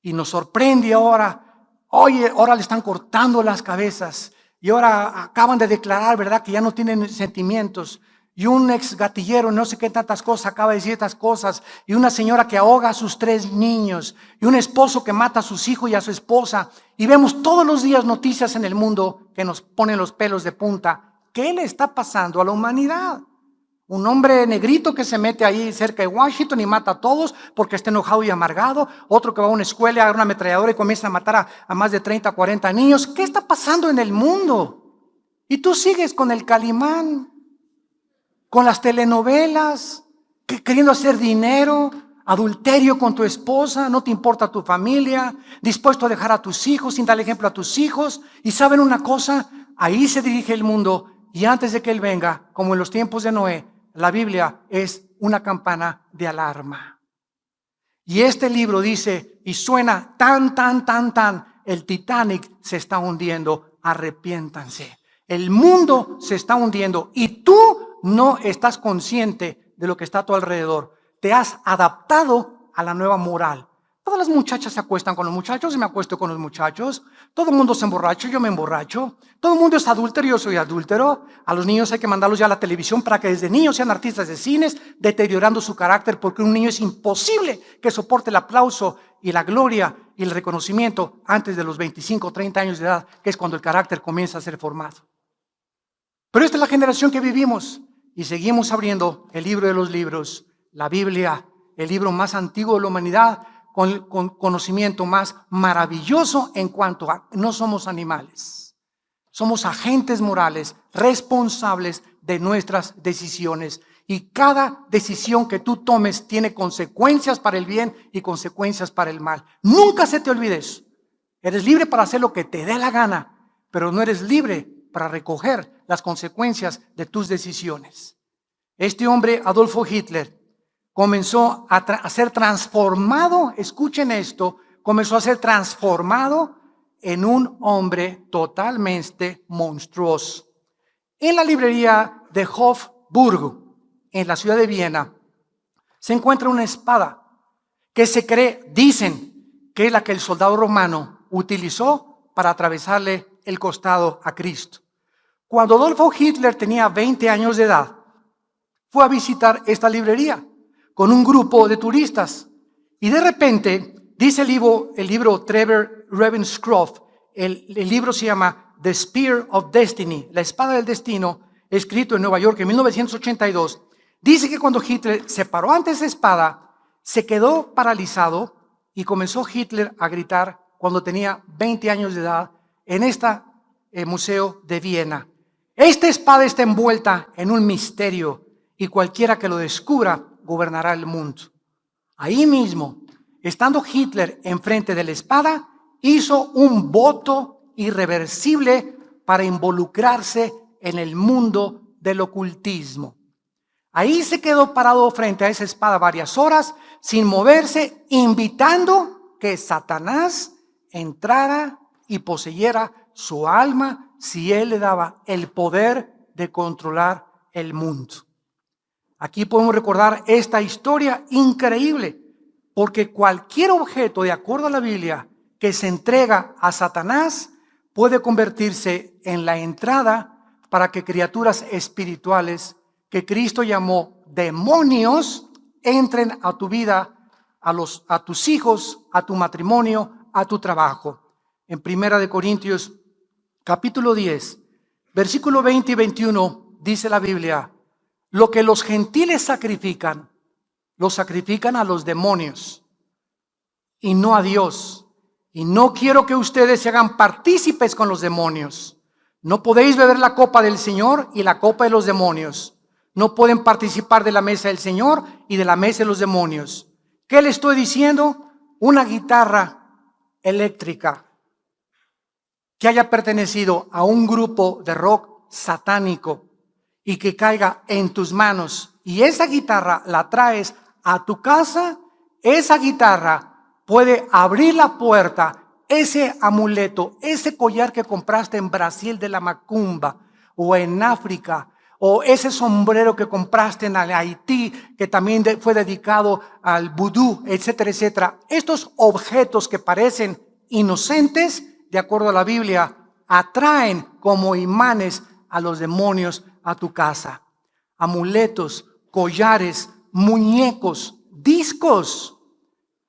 Y nos sorprende ahora, oye, ahora le están cortando las cabezas y ahora acaban de declarar, ¿verdad?, que ya no tienen sentimientos. Y un ex gatillero, no sé qué tantas cosas, acaba de decir estas cosas. Y una señora que ahoga a sus 3 niños. Y un esposo que mata a sus hijos y a su esposa. Y vemos todos los días noticias en el mundo que nos ponen los pelos de punta. ¿Qué le está pasando a la humanidad? Un hombre negrito que se mete ahí cerca de Washington y mata a todos porque está enojado y amargado. Otro que va a una escuela, agarra una ametralladora y comienza a matar a más de 30, 40 niños. ¿Qué está pasando en el mundo? Y tú sigues con el Calimán, con las telenovelas, queriendo hacer dinero, adulterio con tu esposa, no te importa tu familia, dispuesto a dejar a tus hijos sin darle ejemplo a tus hijos. Y ¿saben una cosa? Ahí se dirige el mundo y antes de que Él venga, como en los tiempos de Noé, la Biblia es una campana de alarma. Y este libro dice, y suena tan, el Titanic se está hundiendo, arrepiéntanse. El mundo se está hundiendo y tú no estás consciente de lo que está a tu alrededor. Te has adaptado a la nueva moral. Todas las muchachas se acuestan con los muchachos y me acuesto con los muchachos. Todo el mundo se emborracha, yo me emborracho. Todo el mundo es adúltero, yo soy adúltero. A los niños hay que mandarlos ya a la televisión para que desde niños sean artistas de cines, deteriorando su carácter, porque un niño es imposible que soporte el aplauso y la gloria y el reconocimiento antes de los 25 o 30 años de edad, que es cuando el carácter comienza a ser formado. Pero esta es la generación que vivimos y seguimos abriendo el libro de los libros, la Biblia, el libro más antiguo de la humanidad, con conocimiento más maravilloso en cuanto a no somos animales. Somos agentes morales, responsables de nuestras decisiones. Y cada decisión que tú tomes tiene consecuencias para el bien y consecuencias para el mal. Nunca se te olvide eso. Eres libre para hacer lo que te dé la gana, pero no eres libre para recoger las consecuencias de tus decisiones. Este hombre, Adolfo Hitler, comenzó a ser transformado, escuchen esto, comenzó a ser transformado en un hombre totalmente monstruoso. En la librería de Hofburg, en la ciudad de Viena, se encuentra una espada que se cree, dicen, que es la que el soldado romano utilizó para atravesarle el costado a Cristo. Cuando Adolfo Hitler tenía 20 años de edad, fue a visitar esta librería con un grupo de turistas. Y de repente, dice el libro Trevor Ravenscroft, el libro se llama The Spear of Destiny, la espada del destino, escrito en Nueva York en 1982. Dice que cuando Hitler se paró ante esa espada, se quedó paralizado y comenzó Hitler a gritar cuando tenía 20 años de edad en este museo de Viena. Esta espada está envuelta en un misterio y cualquiera que lo descubra gobernará el mundo. Ahí mismo, estando Hitler enfrente de la espada, hizo un voto irreversible para involucrarse en el mundo del ocultismo. Ahí se quedó parado frente a esa espada varias horas, sin moverse, invitando que Satanás entrara y poseyera su alma si él le daba el poder de controlar el mundo. Aquí podemos recordar esta historia increíble, porque cualquier objeto, de acuerdo a la Biblia, que se entrega a Satanás, puede convertirse en la entrada para que criaturas espirituales que Cristo llamó demonios entren a tu vida, a tus hijos, a tu matrimonio, a tu trabajo. En 1 Corintios capítulo 10, versículo 20 y 21, dice la Biblia: lo que los gentiles sacrifican, lo sacrifican a los demonios y no a Dios. Y no quiero que ustedes se hagan partícipes con los demonios. No podéis beber la copa del Señor y la copa de los demonios. No pueden participar de la mesa del Señor y de la mesa de los demonios. ¿Qué le estoy diciendo? Una guitarra eléctrica que haya pertenecido a un grupo de rock satánico y que caiga en tus manos y esa guitarra la traes a tu casa, esa guitarra puede abrir la puerta, ese amuleto, ese collar que compraste en Brasil de la Macumba o en África, o ese sombrero que compraste en Haití, que también fue dedicado al vudú, etcétera, etcétera. Estos objetos que parecen inocentes, de acuerdo a la Biblia, atraen como imanes a los demonios a tu casa. Amuletos, collares, muñecos, discos.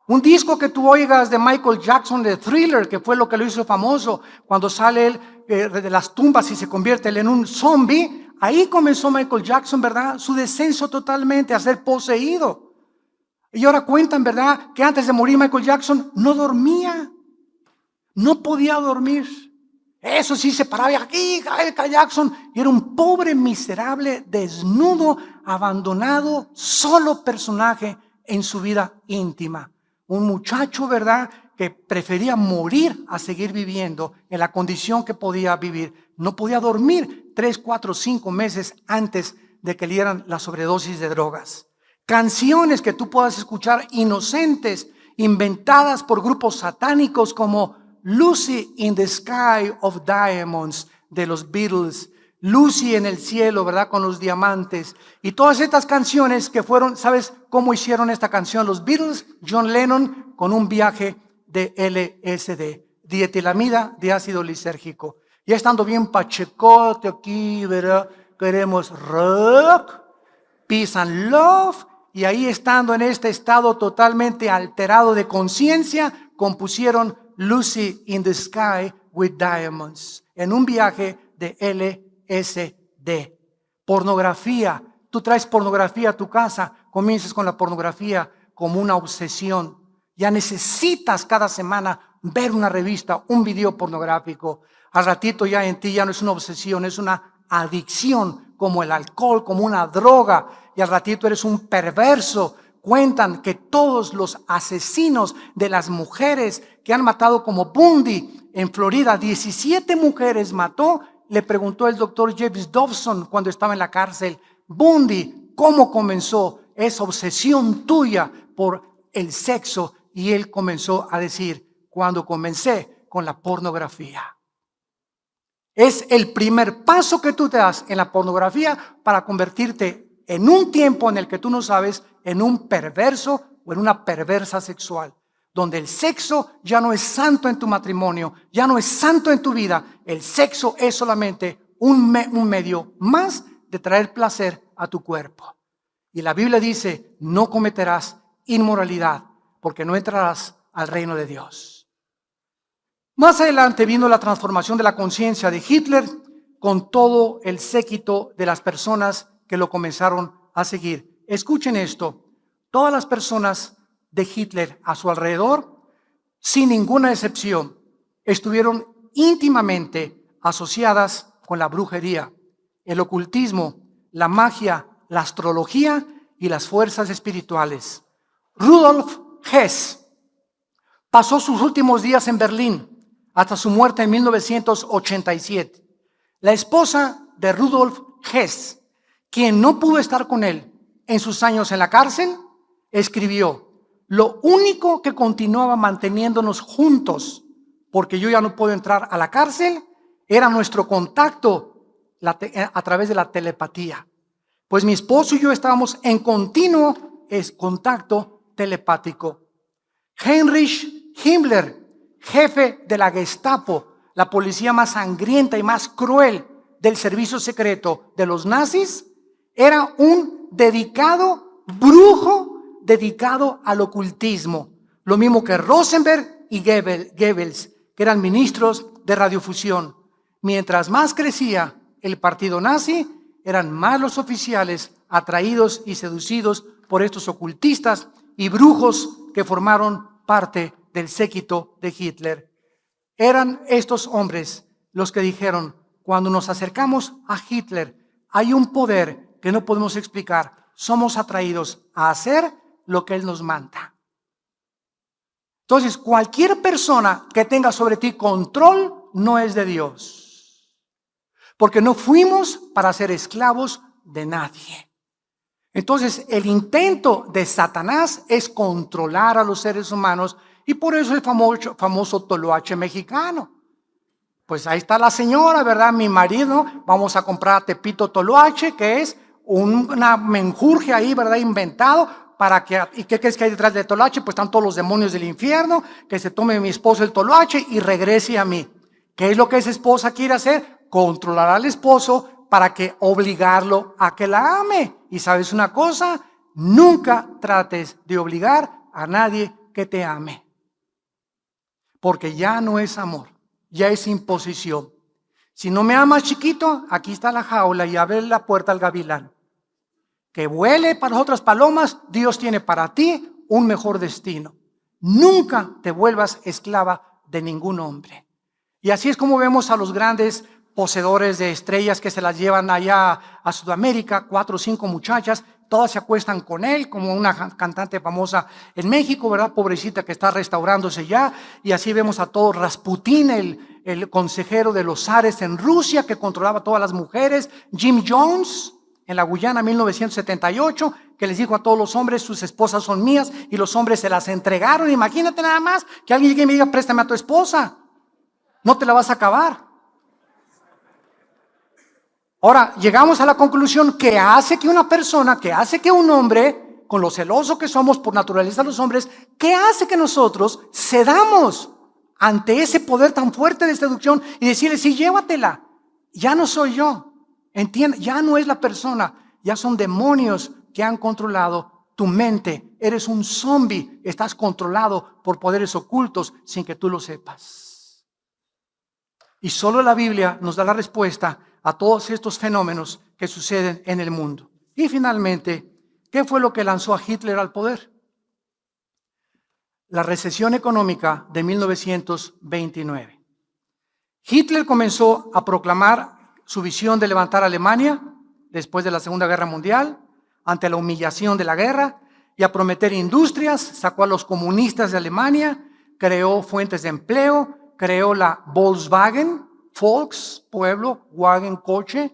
Un disco que tú oigas de Michael Jackson, de Thriller, que fue lo que lo hizo famoso, cuando sale él de las tumbas y se convierte él en un zombie. Ahí comenzó Michael Jackson, ¿verdad? Su descenso totalmente a ser poseído. Y ahora cuentan, ¿verdad?, que antes de morir Michael Jackson no dormía. No podía dormir. Eso sí, se paraba aquí, Michael Jackson. Y era un pobre, miserable, desnudo, abandonado, solo personaje en su vida íntima. Un muchacho, ¿verdad?, que prefería morir a seguir viviendo en la condición que podía vivir. No podía dormir 3, 4, 5 meses antes de que le dieran la sobredosis de drogas. Canciones que tú puedas escuchar inocentes, inventadas por grupos satánicos como Lucy in the Sky of Diamonds de los Beatles, Lucy en el cielo, ¿verdad?, con los diamantes. Y todas estas canciones que fueron, ¿sabes cómo hicieron esta canción los Beatles? John Lennon con un viaje de LSD, dietilamida de ácido lisérgico. Ya estando bien pachecote aquí, ¿verdad?, queremos rock, peace and love. Y ahí estando en este estado totalmente alterado de conciencia, compusieron Lucy in the Sky with Diamonds, en un viaje de LSD. Pornografía. Tú traes pornografía a tu casa, comienzas con la pornografía como una obsesión. Ya necesitas cada semana ver una revista, un video pornográfico. Al ratito ya en ti ya no es una obsesión, es una adicción, como el alcohol, como una droga. Y al ratito eres un perverso. Cuentan que todos los asesinos de las mujeres que han matado, como Bundy en Florida, 17 mujeres mató. Le preguntó el doctor James Dobson cuando estaba en la cárcel: Bundy, ¿cómo comenzó esa obsesión tuya por el sexo? Y él comenzó a decir: cuando comencé con la pornografía. Es el primer paso que tú te das en la pornografía para convertirte en un tiempo en el que tú no sabes, en un perverso o en una perversa sexual, donde el sexo ya no es santo en tu matrimonio, ya no es santo en tu vida. El sexo es solamente un medio más de traer placer a tu cuerpo. Y la Biblia dice: no cometerás inmoralidad, porque no entrarás al reino de Dios. Más adelante vino la transformación de la conciencia de Hitler con todo el séquito de las personas que lo comenzaron a seguir. Escuchen esto: todas las personas de Hitler a su alrededor, sin ninguna excepción, estuvieron íntimamente asociadas con la brujería, el ocultismo, la magia, la astrología y las fuerzas espirituales. Rudolf Hess pasó sus últimos días en Berlín hasta su muerte en 1987. La esposa de Rudolf Hess, quien no pudo estar con él en sus años en la cárcel, escribió: lo único que continuaba manteniéndonos juntos, porque yo ya no puedo entrar a la cárcel, era nuestro contacto a través de la telepatía. Pues mi esposo y yo estábamos en continuo contacto telepático. Heinrich Himmler, jefe de la Gestapo, la policía más sangrienta y más cruel del servicio secreto de los nazis, era un dedicado brujo, dedicado al ocultismo. Lo mismo que Rosenberg y Goebbels, que eran ministros de radiofusión. Mientras más crecía el partido nazi, eran más los oficiales atraídos y seducidos por estos ocultistas y brujos que formaron parte del séquito de Hitler. Eran estos hombres los que dijeron: cuando nos acercamos a Hitler, hay un poder que no podemos explicar, somos atraídos a hacer lo que Él nos manda. Entonces, cualquier persona que tenga sobre ti control no es de Dios. Porque no fuimos para ser esclavos de nadie. Entonces, el intento de Satanás es controlar a los seres humanos, y por eso el famoso toloache mexicano. Pues ahí está la señora, ¿verdad? Mi marido, vamos a comprar a Tepito toloache, que es una menjurje ahí, ¿verdad? Inventado para que, ¿y qué crees que hay detrás del toloache? Pues están todos los demonios del infierno, que se tome mi esposo el toloache y regrese a mí. ¿Qué es lo que esa esposa quiere hacer? Controlar al esposo para que obligarlo a que la ame. Y ¿sabes una cosa? Nunca trates de obligar a nadie que te ame. Porque ya no es amor, ya es imposición. Si no me amas, chiquito, aquí está la jaula y abre la puerta al gavilán. Que vuele para las otras palomas, Dios tiene para ti un mejor destino. Nunca te vuelvas esclava de ningún hombre. Y así es como vemos a los grandes poseedores de estrellas que se las llevan allá a Sudamérica, 4 o 5 muchachas, todas se acuestan con él, como una cantante famosa en México, ¿verdad? Pobrecita, que está restaurándose ya. Y así vemos a todo Rasputín, el consejero de los zares en Rusia, que controlaba a todas las mujeres. Jim Jones, en la Guyana, 1978, que les dijo a todos los hombres, sus esposas son mías, y los hombres se las entregaron. Imagínate nada más que alguien llegue y me diga, préstame a tu esposa. No te la vas a acabar. Ahora, llegamos a la conclusión que hace que una persona, que hace que un hombre, con lo celoso que somos por naturaleza los hombres, que hace que nosotros cedamos ante ese poder tan fuerte de seducción y decirle, sí, llévatela, ya no soy yo, entiende, ya no es la persona, ya son demonios que han controlado tu mente, eres un zombie, estás controlado por poderes ocultos sin que tú lo sepas. Y solo la Biblia nos da la respuesta a todos estos fenómenos que suceden en el mundo. Y finalmente, ¿qué fue lo que lanzó a Hitler al poder? La recesión económica de 1929. Hitler comenzó a proclamar su visión de levantar a Alemania después de la Segunda Guerra Mundial, ante la humillación de la guerra, y a prometer industrias, sacó a los comunistas de Alemania, creó fuentes de empleo, creó la Volkswagen, Volks, pueblo, Wagen, coche,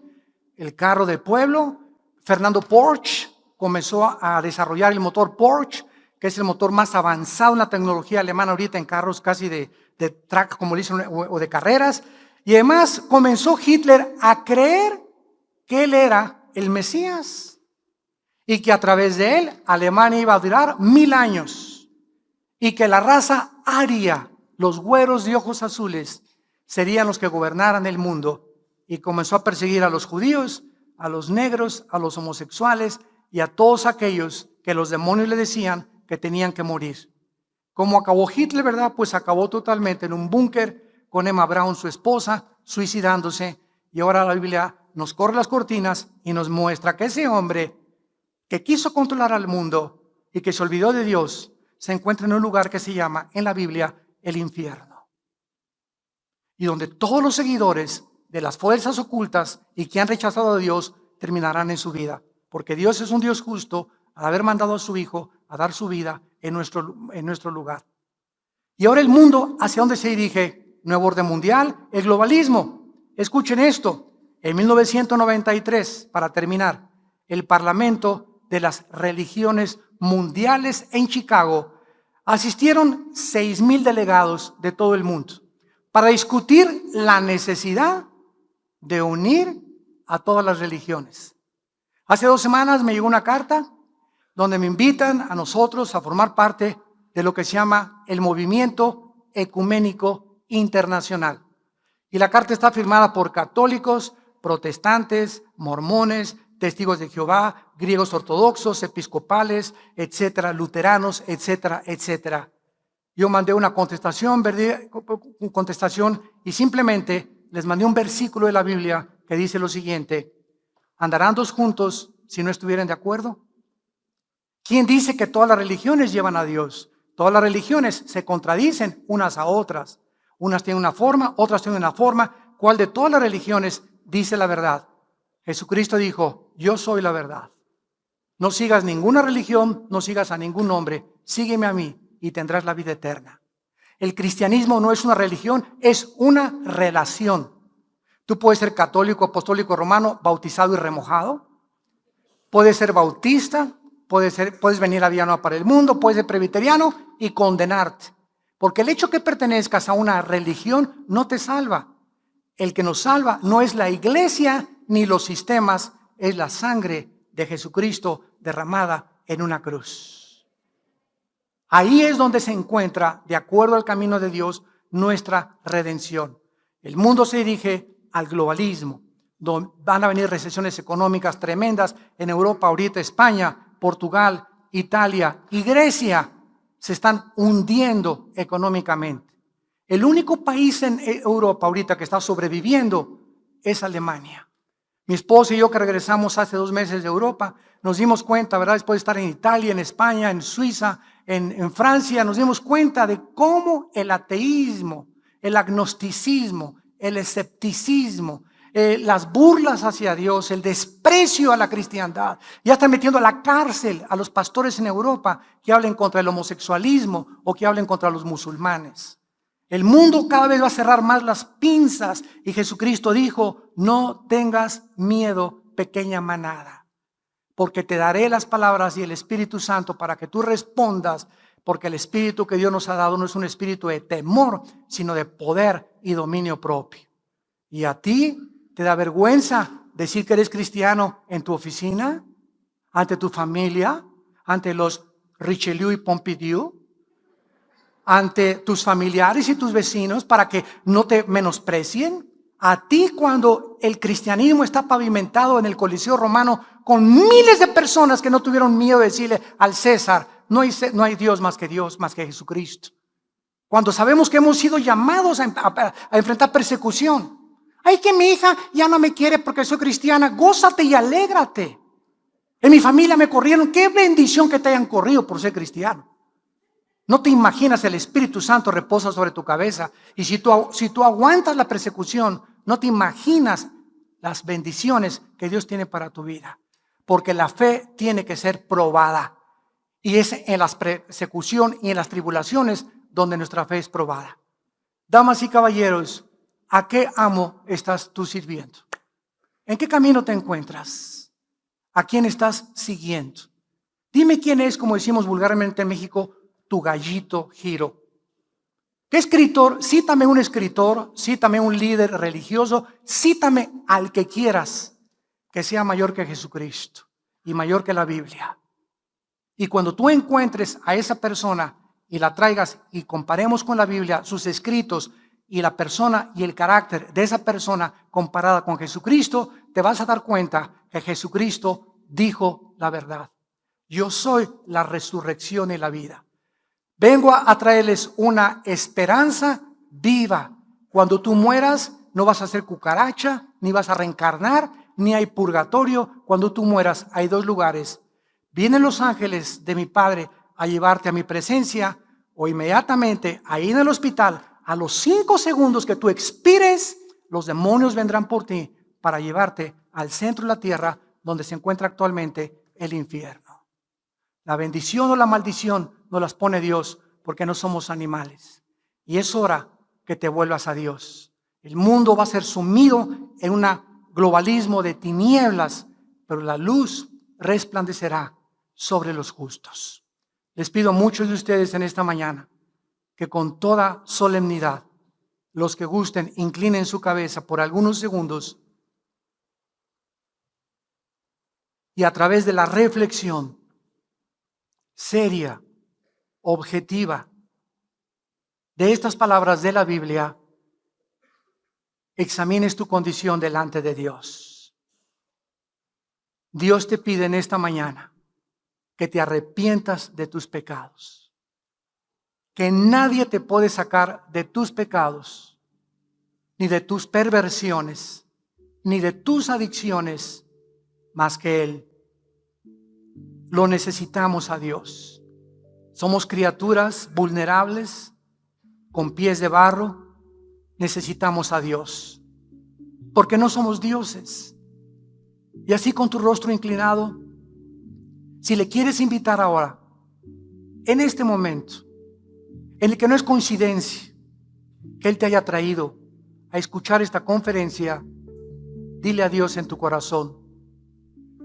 el carro del pueblo. Fernando Porsche comenzó a desarrollar el motor Porsche, que es el motor más avanzado en la tecnología alemana ahorita en carros casi de track, como dicen, o de carreras. Y además comenzó Hitler a creer que él era el Mesías y que a través de él Alemania iba a durar 1000 años y que la raza aria, los güeros de ojos azules, serían los que gobernaran el mundo, y comenzó a perseguir a los judíos, a los negros, a los homosexuales y a todos aquellos que los demonios le decían que tenían que morir. ¿Cómo acabó Hitler, verdad? Pues acabó totalmente en un búnker con Emma Braun, su esposa, suicidándose, y ahora la Biblia nos corre las cortinas y nos muestra que ese hombre que quiso controlar al mundo y que se olvidó de Dios, se encuentra en un lugar que se llama en la Biblia el infierno. Y donde todos los seguidores de las fuerzas ocultas y que han rechazado a Dios terminarán en su vida. Porque Dios es un Dios justo al haber mandado a su Hijo a dar su vida en nuestro lugar. Y ahora el mundo, ¿hacia dónde se dirige? Nuevo orden mundial, el globalismo. Escuchen esto. En 1993, para terminar, el Parlamento de las Religiones Mundiales en Chicago asistieron 6,000 delegados de todo el mundo para discutir la necesidad de unir a todas las religiones. Hace 2 semanas me llegó una carta donde me invitan a nosotros a formar parte de lo que se llama el Movimiento Ecuménico Internacional. Y la carta está firmada por católicos, protestantes, mormones, testigos de Jehová, griegos ortodoxos, episcopales, etcétera, luteranos, etcétera, etcétera. Yo mandé una contestación y simplemente les mandé un versículo de la Biblia que dice lo siguiente: ¿andarán dos juntos si no estuvieran de acuerdo? ¿Quién dice que todas las religiones llevan a Dios? Todas las religiones se contradicen unas a otras. Unas tienen una forma, otras tienen una forma. ¿Cuál de todas las religiones dice la verdad? Jesucristo dijo, yo soy la verdad. No sigas ninguna religión, no sigas a ningún hombre, sígueme a mí y tendrás la vida eterna. El cristianismo no es una religión, es una relación. Tú puedes ser católico, apostólico, romano, bautizado y remojado. Puedes ser bautista, puedes venir a Vía Nueva para el Mundo, puedes ser presbiteriano y condenarte. Porque el hecho que pertenezcas a una religión no te salva. El que nos salva no es la iglesia ni los sistemas, es la sangre de Jesucristo derramada en una cruz. Ahí es donde se encuentra, de acuerdo al camino de Dios, nuestra redención. El mundo se dirige al globalismo, donde van a venir recesiones económicas tremendas en Europa, ahorita España, Portugal, Italia y Grecia se están hundiendo económicamente. El único país en Europa ahorita que está sobreviviendo es Alemania. Mi esposa y yo, que regresamos hace 2 meses de Europa, nos dimos cuenta, ¿verdad? Después de estar en Italia, en España, en Suiza, en Francia, nos dimos cuenta de cómo el ateísmo, el agnosticismo, el escepticismo, las burlas hacia Dios, el desprecio a la cristiandad, ya están metiendo a la cárcel a los pastores en Europa que hablen contra el homosexualismo o que hablen contra los musulmanes. El mundo cada vez va a cerrar más las pinzas y Jesucristo dijo, no tengas miedo, pequeña manada, porque te daré las palabras y el Espíritu Santo para que tú respondas, porque el Espíritu que Dios nos ha dado no es un espíritu de temor, sino de poder y dominio propio. ¿Y a ti te da vergüenza decir que eres cristiano en tu oficina, ante tu familia, ante los Richelieu y Pompidou, ante tus familiares y tus vecinos para que no te menosprecien? A ti, cuando el cristianismo está pavimentado en el Coliseo Romano con miles de personas que no tuvieron miedo de decirle al César, no hay Dios, más que Jesucristo. Cuando sabemos que hemos sido llamados a enfrentar persecución. Ay, que mi hija ya no me quiere porque soy cristiana. Gózate y alégrate. En mi familia me corrieron. Qué bendición que te hayan corrido por ser cristiano. No te imaginas, el Espíritu Santo reposa sobre tu cabeza. Y si tú aguantas la persecución, no te imaginas las bendiciones que Dios tiene para tu vida. Porque la fe tiene que ser probada. Y es en la persecución y en las tribulaciones donde nuestra fe es probada. Damas y caballeros, ¿a qué amo estás tú sirviendo? ¿En qué camino te encuentras? ¿A quién estás siguiendo? Dime quién es, como decimos vulgarmente en México, tu gallito giro. ¿Qué escritor? Cítame un escritor, cítame un líder religioso, cítame al que quieras que sea mayor que Jesucristo y mayor que la Biblia. Y cuando tú encuentres a esa persona y la traigas y comparemos con la Biblia, sus escritos y la persona y el carácter de esa persona comparada con Jesucristo, te vas a dar cuenta que Jesucristo dijo la verdad. Yo soy la resurrección y la vida. Vengo a traerles una esperanza viva. Cuando tú mueras, no vas a ser cucaracha, ni vas a reencarnar, ni hay purgatorio. Cuando tú mueras, hay 2 lugares. Vienen los ángeles de mi Padre a llevarte a mi presencia, o inmediatamente ahí en el hospital, a los 5 segundos que tú expires, los demonios vendrán por ti para llevarte al centro de la tierra, donde se encuentra actualmente el infierno. La bendición o la maldición nos las pone Dios, porque no somos animales. Y es hora que te vuelvas a Dios. El mundo va a ser sumido en un globalismo de tinieblas, pero la luz resplandecerá sobre los justos. Les pido a muchos de ustedes en esta mañana que con toda solemnidad, los que gusten, inclinen su cabeza por algunos segundos y a través de la reflexión seria, objetiva, de estas palabras de la Biblia, examines tu condición delante de Dios. Dios te pide en esta mañana que te arrepientas de tus pecados, que nadie te puede sacar de tus pecados, ni de tus perversiones, ni de tus adicciones, más que Él. Lo necesitamos a Dios. Somos criaturas vulnerables, con pies de barro. Necesitamos a Dios, porque no somos dioses. Y así con tu rostro inclinado, si le quieres invitar ahora, en este momento, en el que no es coincidencia que Él te haya traído a escuchar esta conferencia, dile a Dios en tu corazón,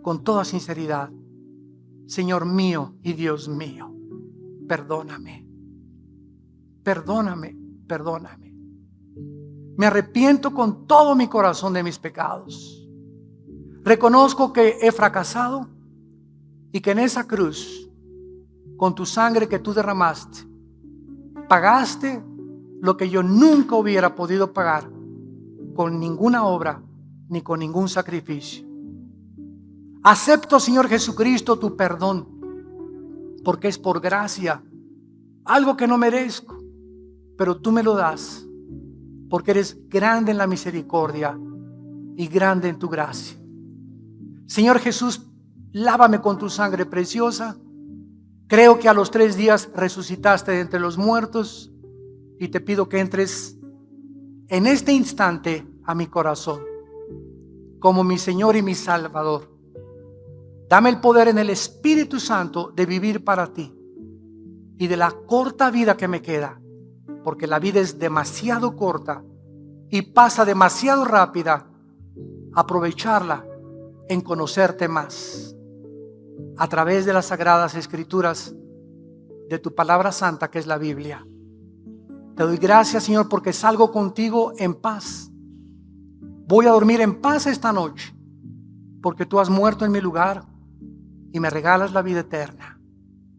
con toda sinceridad: Señor mío y Dios mío, perdóname, perdóname, perdóname. Me arrepiento con todo mi corazón de mis pecados. Reconozco que he fracasado y que en esa cruz, con tu sangre que tú derramaste, pagaste lo que yo nunca hubiera podido pagar con ninguna obra ni con ningún sacrificio. Acepto, Señor Jesucristo, tu perdón, porque es por gracia, algo que no merezco, pero tú me lo das, porque eres grande en la misericordia y grande en tu gracia. Señor Jesús, lávame con tu sangre preciosa. Creo que a los 3 días resucitaste de entre los muertos y te pido que entres en este instante a mi corazón como mi Señor y mi Salvador. Dame el poder en el Espíritu Santo de vivir para ti y de la corta vida que me queda, porque la vida es demasiado corta y pasa demasiado rápida. Aprovecharla en conocerte más a través de las sagradas escrituras, de tu palabra santa que es la Biblia. Te doy gracias, Señor, porque salgo contigo en paz. Voy a dormir en paz esta noche, porque tú has muerto en mi lugar y me regalas la vida eterna.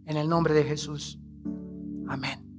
En el nombre de Jesús. Amén.